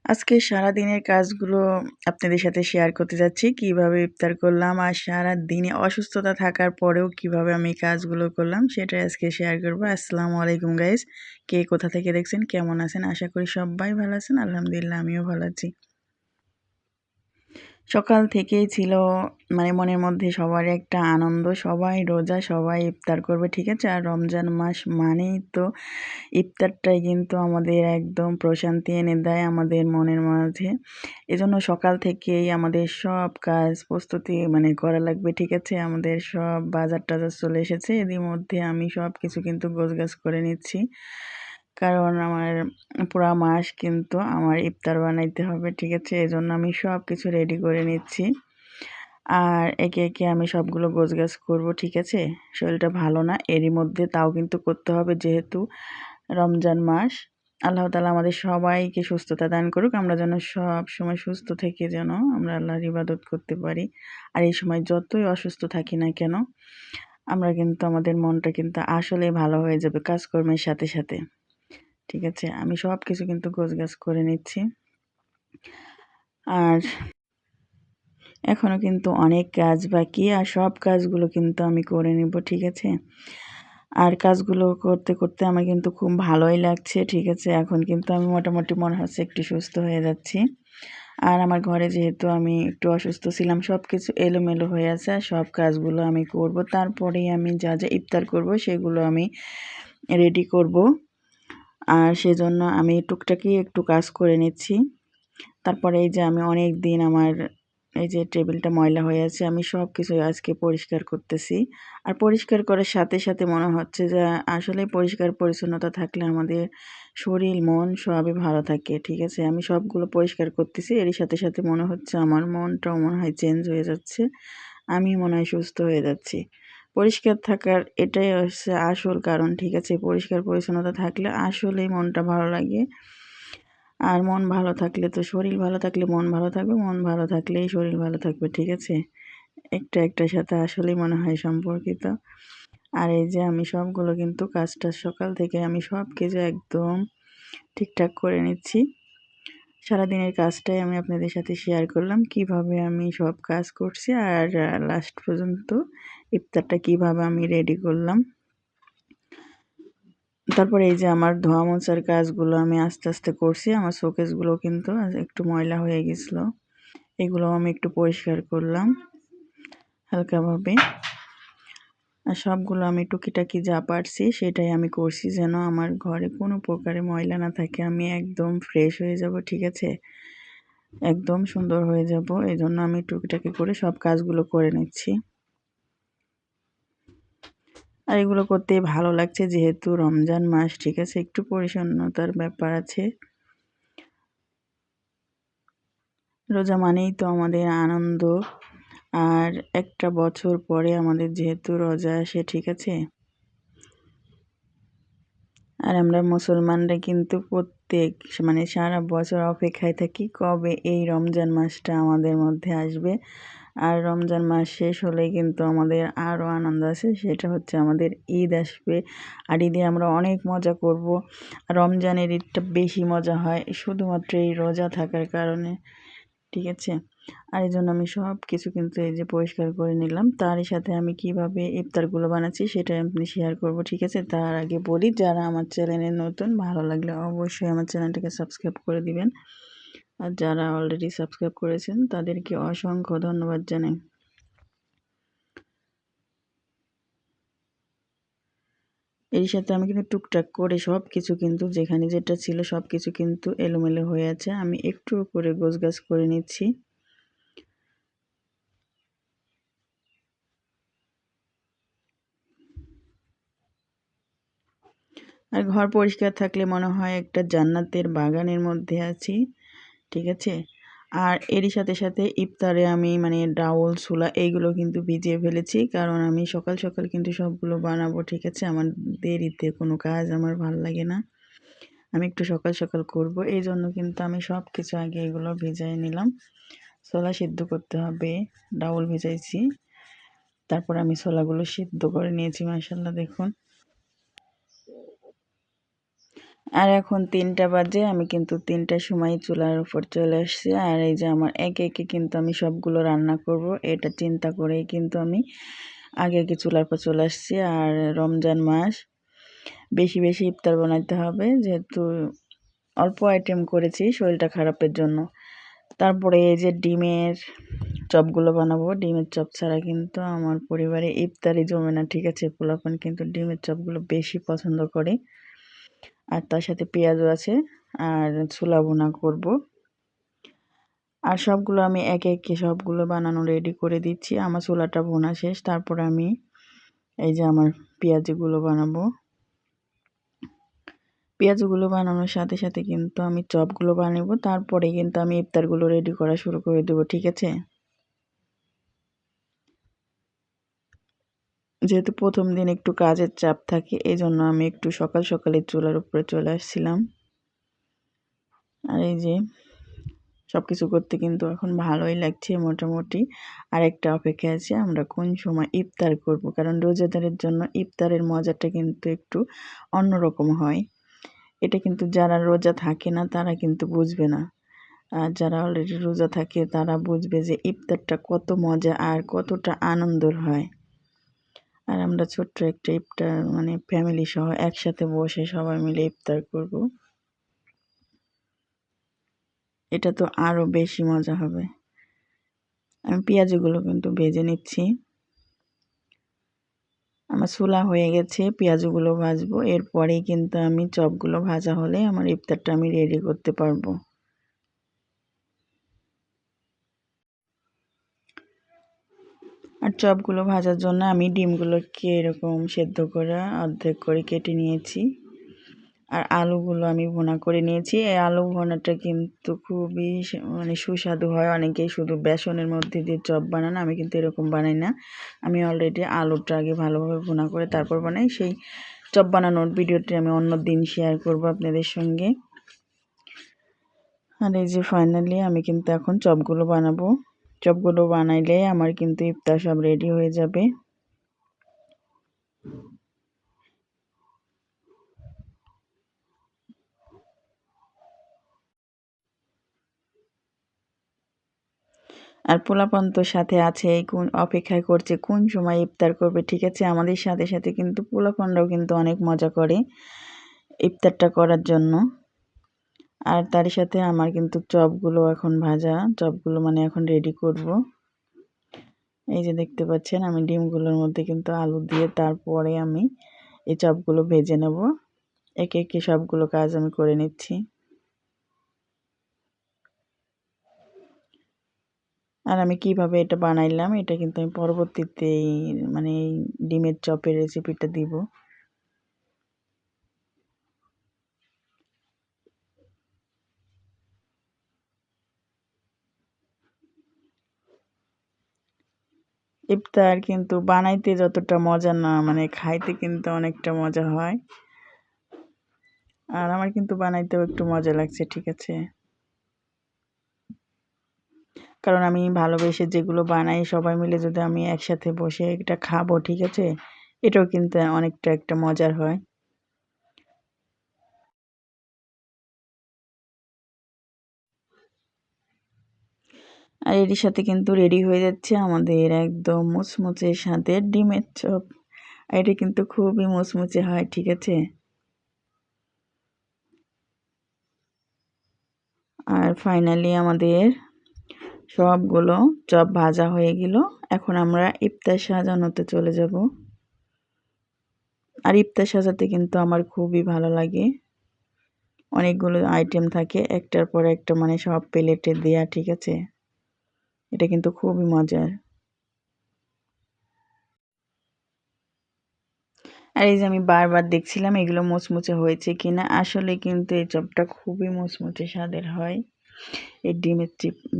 আজকে সারাদিনের কাজগুলো আপনাদের সাথে শেয়ার করতে যাচ্ছি। কিভাবে ইফতার করলাম আর সারাদিনে অসুস্থতা থাকার পরেও কিভাবে আমি কাজগুলো করলাম সেটাই আজকে শেয়ার করব। আসসালামু আলাইকুম গাইস। কে কোথা থেকে দেখছেন, কেমন আছেন? আশা করি সবাই ভালো আছেন। আলহামদুলিল্লাহ আমিও ভালো আছি। সকাল থেকেই ছিল মনের মধ্যে সবারই একটা আনন্দ। সবাই রোজা, সবাই ইফতার করবে, ঠিক আছে? আর রমজান মাস মানেই তো ইফতারটাই কিন্তু আমাদের একদম প্রশান্তি এনে দেয় আমাদের মনের মাঝে। এজন্য সকাল থেকেই আমাদের সব কাজ প্রস্তুতি করা লাগবে, ঠিক আছে? আমাদের সব বাজার-টাজার চলে এসেছে। এরই মধ্যে আমি সব কিছু কিন্তু গোছগাছ করে নিচ্ছি। কারণ আমার পুরা মাস কিন্তু আমার ইফতার বানাইতে হবে, ঠিক আছে? এজন্য আমি সব কিছু রেডি করে নিচ্ছি। আর একে, একে আমি সবগুলো গোছগাছ করব, ঠিক আছে? শরীরটা ভালো না, এরই মধ্যে তাও কিন্তু করতে হবে যেহেতু রমজান মাস। আল্লাহ তাআলা আমাদের সবাইকে সুস্থতা দান করুক। আমরা যেন সবসময় সুস্থ থেকে যেন আমরা আল্লাহর ইবাদত করতে পারি। আর এই সময় যতই অসুস্থ থাকি না কেন, আমরা কিন্তু আমাদের মনটা কিন্তু আসলেই ভালো হয়ে যাবে কাজকর্মের সাথে, সাথে। ঠিক আছে? আমি সব কিছু কিন্তু গোছগাছ করে নিচ্ছি। আর এখনও কিন্তু অনেক কাজ বাকি, আর সব কাজগুলো কিন্তু আমি করে নেব, ঠিক আছে? আর কাজগুলো করতে, করতে আমার কিন্তু খুব ভালোই লাগছে, ঠিক আছে? এখন কিন্তু আমি মোটামুটি মনে হচ্ছে একটু সুস্থ হয়ে যাচ্ছি। আর আমার ঘরে যেহেতু আমি একটু অসুস্থ ছিলাম, সব কিছু এলোমেলো হয়ে আছে। আর সব কাজগুলো আমি করব। তারপরেই আমি যা, যা ইফতার করব সেগুলো আমি রেডি করব। আর সেজন্য আমি টুকটাকি একটু কাজ করে নিচ্ছি। তারপরে এই যে আমি অনেক দিন আমার এই যে টেবিলটা ময়লা হয়ে আছে, আমি সব কিছু আজকে পরিষ্কার করতেছি। আর পরিষ্কার করার সাথে, সাথে মনে হচ্ছে যে আসলে পরিষ্কার পরিচ্ছন্নতা থাকলে আমাদের শরীর, মন সবই ভালো থাকে, ঠিক আছে? আমি সবগুলো পরিষ্কার করতেছি। এরই সাথে, সাথে মনে হচ্ছে আমার মনটাও মনে হয় চেঞ্জ হয়ে যাচ্ছে। আমি মনে হয় সুস্থ হয়ে যাচ্ছি। পরিষ্কার থাকার এটাই হচ্ছে আসল কারণ, ঠিক আছে? পরিষ্কার পরিচ্ছন্নতা থাকলে আসলেই মনটা ভালো লাগে। আর মন ভালো থাকলে তো শরীর ভালো থাকলে মন ভালো থাকবে, মন ভালো থাকলেই শরীর ভালো থাকবে, ঠিক আছে? একটা একটার সাথে আসলেই মনে হয় সম্পর্কিত। আর এই যে আমি সবগুলো কিন্তু কাজটা সকাল থেকে আমি সব কিছু একদম ঠিকঠাক করে নিচ্ছি। সারাদিনের কাজটাই আমি আপনাদের সাথে শেয়ার করলাম, কিভাবে আমি সব কাজ করছি আর লাস্ট পর্যন্ত ইফতারটা কিভাবে আমি রেডি করলাম। তারপরে এই যে আমার ধোয়া মোছার কাজগুলো আমি আস্তে, আস্তে করছি। আমার শোকেসগুলো কিন্তু একটু ময়লা হয়ে গেছিলো। এগুলোও আমি একটু পরিষ্কার করলাম হালকাভাবে। আর সবগুলো আমি টুকিটাকি যা পারছি সেটাই আমি করছি যেন আমার ঘরে কোনো প্রকারে ময়লা না থাকে। আমি একদম ফ্রেশ হয়ে যাব, ঠিক আছে? একদম সুন্দর হয়ে যাব। এজন্য আমি টুকিটাকি করে সব কাজগুলো করে নিচ্ছি। আর এগুলো করতে ভালো লাগছে যেহেতু রমজান মাস, ঠিক আছে? একটু পরিচ্ছন্নতার ব্যাপার আছে। রোজা মানেই তো আমাদের আনন্দ। আর একটা বছর পরে আমাদের যেহেতু রোজা আসে, ঠিক আছে? আর আমরা মুসলমানরা কিন্তু প্রত্যেক সারা বছর অপেক্ষায় থাকি কবে এই রমজান মাসটা আমাদের মধ্যে আসবে। আর রমজান মাস শেষ হলেই কিন্তু আমাদের আরও আনন্দ আছে, সেটা হচ্ছে আমাদের ঈদ আসবে। আর ঈদে আমরা অনেক মজা করব। রমজানের ঈদটা বেশি মজা হয় শুধুমাত্র এই রোজা থাকার কারণে, ঠিক আছে? আর এই জন্য আমি সব কিছু কিন্তু এই যে পরিষ্কার করে নিলাম। তারই সাথে আমি কিভাবে ইফতারগুলো বানাচ্ছি সেটাই আমি শেয়ার করব, ঠিক আছে? তার আগে বলি, যারা আমার চ্যানেলে নতুন, ভালো লাগলে অবশ্যই আমার চ্যানেলটাকে সাবস্ক্রাইব করে দিবেন। আর যারা অলরেডি সাবস্ক্রাইব করেছেন তাদেরকে অসংখ্য ধন্যবাদ জানাই। এর সাথে আমি কিন্তু টুকটাক করে সব কিছু কিন্তু যেখানে যেটা ছিল সব কিছু কিন্তু এলোমেলো হয়ে আছে, আমি একটু করে গোছগাছ করে নিচ্ছি। আর ঘর পরিষ্কার থাকলে মনে হয় একটা জান্নাতের বাগানের মধ্যে আছি, ঠিক আছে? আর এরই সাথে, সাথে ইফতারে আমি ডাউল, ছোলা এইগুলো কিন্তু ভিজিয়ে ফেলেছি। কারণ আমি সকাল, সকাল কিন্তু সবগুলো বানাবো, ঠিক আছে? আমার দেরিতে কোনো কাজ আমার ভাল লাগে না। আমি একটু সকাল, সকাল করব। এইজন্য কিন্তু আমি সব কিছু আগে এগুলো ভিজায় নিলাম। ছোলা সিদ্ধ করতে হবে, ডাউল ভিজাইছি। তারপর আমি ছোলাগুলো সিদ্ধ করে নিয়েছি, মাশাআল্লাহ দেখুন। আর এখন 3টা বাজে, আমি কিন্তু 3টার সময় চুলার উপর চলে আসছি। আর এই যে আমার একে একে কিন্তু আমি সবগুলো রান্না করব, এটা চিন্তা করেই কিন্তু আমি আগে আগে চুলার উপর চলে আসছি। আর রমজান মাস, বেশি বেশি ইফতার বানাইতে হবে, যেহেতু অল্প আইটেম করেছি শরীরটা খারাপের জন্য। তারপরে এই যে ডিমের চপগুলো বানাবো। ডিমের চপ ছাড়া কিন্তু আমার পরিবারে ইফতারই জমে না, ঠিক আছে। পোলাপান কিন্তু ডিমের চপগুলো বেশি পছন্দ করে। আর তার সাথে পেঁয়াজও আছে, আর ছোলা ভুনা করব। আর সবগুলো আমি একে একে সবগুলো বানানো রেডি করে দিচ্ছি। আমার ছোলাটা ভুনা শেষ, তারপর আমি এই যে আমার পেঁয়াজগুলো বানাবো। পেঁয়াজগুলো বানানোর সাথে সাথে কিন্তু আমি চপগুলো বানাবো, তারপরে কিন্তু আমি ইফতারগুলো রেডি করা শুরু করে দেবো, ঠিক আছে। যেহেতু প্রথম দিন একটু কাজের চাপ থাকে, এই জন্য আমি একটু সকাল সকালে চুলার উপরে চলে আসছিলাম। আর এই যে সব কিছু করতে কিন্তু এখন ভালোই লাগছে মোটামুটি। আর একটা অপেক্ষা আছে, আমরা কোন সময় ইফতার করব, কারণ রোজাদারের জন্য ইফতারের মজাটা কিন্তু একটু অন্যরকম হয়। এটা কিন্তু যারা রোজা থাকে না তারা কিন্তু বুঝবে না, আর যারা অলরেডি রোজা থাকে তারা বুঝবে যে ইফতারটা কত মজা আর কতটা আনন্দের হয়। আর আমরা ছোট্ট একটা ইফতার মানে ফ্যামিলি সহ একসাথে বসে সবাই মিলে ইফতার করব, এটা তো আরও বেশি মজা হবে। আমি পেঁয়াজগুলো কিন্তু ভেজে নিচ্ছি। আমার ছোলা হয়ে গেছে, পেঁয়াজগুলো ভাজবো, এরপরেই কিন্তু আমি চপগুলো ভাজা হলে আমার ইফতারটা আমি রেডি করতে পারবো। আর চপগুলো ভাজার জন্য আমি ডিমগুলোকে এরকম সেদ্ধ করে অর্ধেক করে কেটে নিয়েছি। আর আলুগুলো আমি ভুনা করে নিয়েছি। এই আলু ভুনাটা কিন্তু খুবই মানে সুস্বাদু হয়। অনেকেই শুধু বেসনের মধ্যে দিয়ে চপ বানান, আমি কিন্তু এরকম বানাই না। আমি অলরেডি আলুটা আগে ভালোভাবে ভুনা করে তারপর বানাই। সেই চপ বানানোর ভিডিওটি আমি অন্য দিন শেয়ার করব আপনাদের সঙ্গে। আর এই যে ফাইনালি আমি কিন্তু এখন চপগুলো বানাবো। চপগুলো বানাইলে আমার কিন্তু ইফতার সব রেডি হয়ে যাবে। আর পোলাপান তো সাথে আছে, কোন অপেক্ষায় করছে কোন সময় ইফতার করবে, ঠিক আছে। আমাদের সাথে সাথে কিন্তু পোলাপানরাও কিন্তু অনেক মজা করে ইফতারটা করার জন্য। আর তার সাথে আমার কিন্তু চপগুলো এখন ভাজা, চপগুলো মানে এখন রেডি করব। এই যে দেখতে পাচ্ছেন আমি ডিমগুলোর মধ্যে কিন্তু আলু দিয়ে তারপরে আমি এই চপগুলো ভেজে নেব। একে একে সবগুলো কাজ আমি করে নিচ্ছি। আর আমি কিভাবে এটা বানাইলাম এটা কিন্তু আমি পরবর্তীতে মানে এই ডিমের চপের রেসিপিটা দিব। ইফতার কিন্তু বানাইতে যতটা মজা না, মানে খাইতে কিন্তু অনেকটা মজা হয়। আর আমার কিন্তু বানাইতেও একটু মজা লাগছে, ঠিক আছে। কারণ আমি ভালোবেসে যেগুলো বানাই সবাই মিলে যদি আমি একসাথে বসে এটা খাবো, ঠিক আছে, এটাও কিন্তু অনেকটা একটা মজার হয়। আর এটির সাথে কিন্তু রেডি হয়ে যাচ্ছে আমাদের একদম মুচমুচে স্বাদের ডিমের চপ। আর এটা কিন্তু খুবই মুচমুচে হয়, ঠিক আছে। আর ফাইনালি আমাদের সবগুলো চপ ভাজা হয়ে গেল। এখন আমরা ইফতার সাজানোতে চলে যাব। আর ইফতার সাজাতে কিন্তু আমার খুবই ভালো লাগে। অনেকগুলো আইটেম থাকে একটার পর একটা, মানে সব প্লেটে দেয়া, ঠিক আছে। এটা কিন্তু খুবই মজার। আর এই যে আমি বারবার দেখছিলাম এগুলো মুচমুচে হয়েছে কিনা, আসলে কিন্তু এই চপটা খুবই মুচমুচে স্বাদের হয়। এই ডিমের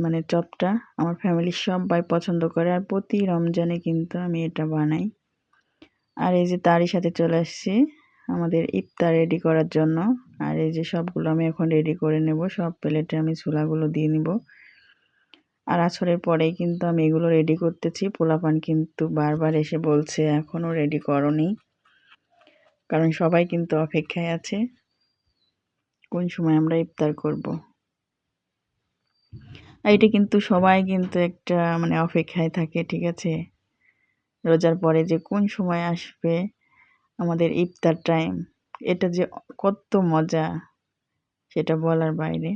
মানে চপটা আমার ফ্যামিলির সবাই পছন্দ করে, আর প্রতি রমজানে কিন্তু আমি এটা বানাই। আর এই যে তারই সাথে চলে আসছি আমাদের ইফতার রেডি করার জন্য। আর এই যে সবগুলো আমি এখন রেডি করে নেব, সব প্লেটে আমি ছোলাগুলো দিয়ে নিব। আর আসরের পরেই কিন্তু আমি এগুলো রেডি করতেছি। পোলাপান কিন্তু বারবার এসে বলছে এখনও রেডি করনি, কারণ সবাই কিন্তু অপেক্ষায় আছে। কোন সময় আমরা ইফতার করব। আর এটা কিন্তু সবাই কিন্তু একটা মানে অপেক্ষায় থাকে, ঠিক আছে? রোজার পরে যে কোন সময় আসবে আমাদের ইফতার টাইম, এটা যে কত মজা সেটা বলার বাইরে।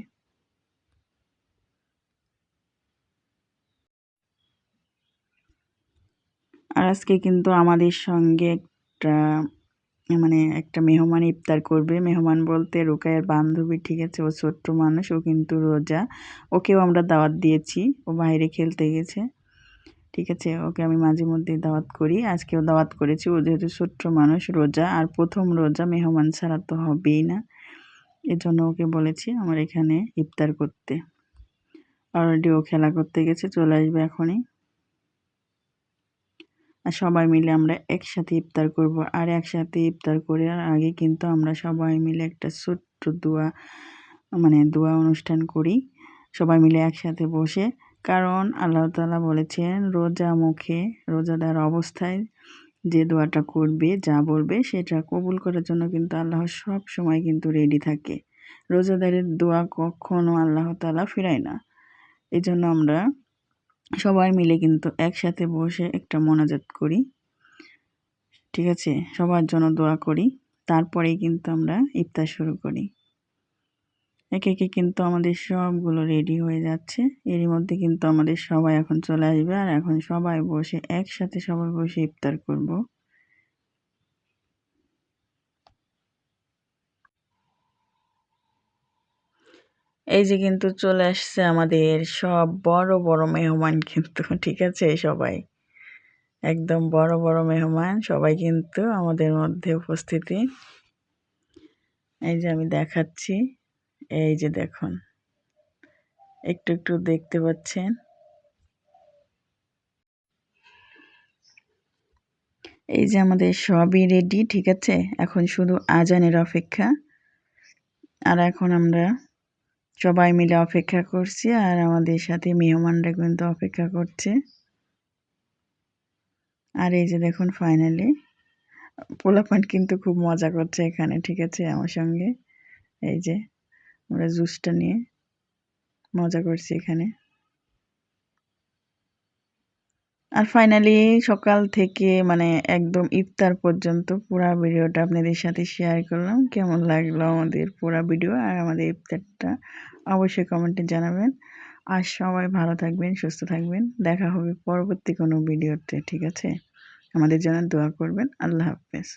আর আজকে কিন্তু আমাদের সঙ্গে একটা মেহমান ইফতার করবে। মেহমান বলতে রুকাইয়ার বান্ধবী, ঠিক আছে? ও ছোট্ট মানুষ, ও কিন্তু রোজা। ওকেও আমরা দাওয়াত দিয়েছি, ও বাইরে খেলতে গেছে, ঠিক আছে? ওকে আমি মাঝে মধ্যেই দাওয়াত করি, আজকেও দাওয়াত করেছি। ও যেহেতু ছোট্ট মানুষ, রোজা, আর প্রথম রোজা, মেহমান ছাড়া তো হবেই না। এজন্য ওকে বলেছি আমার এখানে ইফতার করতে। অলরেডি ও খেলা করতে গেছে, চলে আসবে এখনই। আর সবাই মিলে আমরা একসাথে ইফতার করব। আর একসাথে ইফতার করার আগে কিন্তু আমরা সবাই মিলে একটা ছোট্ট দোয়া অনুষ্ঠান করি, সবাই মিলে একসাথে বসে। কারণ আল্লাহ তাআলা বলেছেন রোজা মুখে, রোজাদার অবস্থায় যে দোয়াটা করবে, যা বলবে সেটা কবুল করার জন্য কিন্তু আল্লাহ সব সময় কিন্তু রেডি থাকে। রোজাদারের দোয়া কখনো আল্লাহ তাআলা ফিরায় না। এজন্য আমরা সবাই মিলে কিন্তু একসাথে বসে একটা মোনাজাত করি, ঠিক আছে? সবার জন্য দোয়া করি, তারপরেই কিন্তু আমরা ইফতার শুরু করি। একে একে কিন্তু আমাদের সবগুলো রেডি হয়ে যাচ্ছে। এরই মধ্যে কিন্তু আমাদের সবাই এখন চলে আসবে, আর এখন সবাই বসে একসাথে সবাই বসে ইফতার করব। এই যে কিন্তু চলে আসছে আমাদের সব বড় বড় মেহমান কিন্তু, ঠিক আছে? সবাই একদম বড় বড় মেহমান, সবাই কিন্তু আমাদের মধ্যে উপস্থিতি। এই যে আমি দেখাচ্ছি, এই যে দেখুন, একটু একটু দেখতে পাচ্ছেন। এই যে আমাদের সবই রেডি, ঠিক আছে? এখন শুধু আজানের অপেক্ষা। আর এখন আমরা সবাই মিলে অপেক্ষা করছি, আর আমাদের সাথে মেহমানরা কিন্তু অপেক্ষা করছে। আর এই যে দেখুন ফাইনালি পোলাপান কিন্তু খুব মজা করছে এখানে, ঠিক আছে? আমার সঙ্গে এই যে আমরা জুসটা নিয়ে মজা করছি এখানে। আর ফাইনালি সকাল থেকে মানে একদম ইফতার পর্যন্ত পুরা ভিডিওটা আপনাদের সাথে শেয়ার করলাম। কেমন লাগলো আমাদের পুরা ভিডিও আর আমাদের ইফতারটা অবশ্যই কমেন্টে জানাবেন। আর সবাই ভালো থাকবেন, সুস্থ থাকবেন। দেখা হবে পরবর্তী কোনো ভিডিওতে, ঠিক আছে? আমাদের জন্য দোয়া করবেন। আল্লাহ হাফেজ।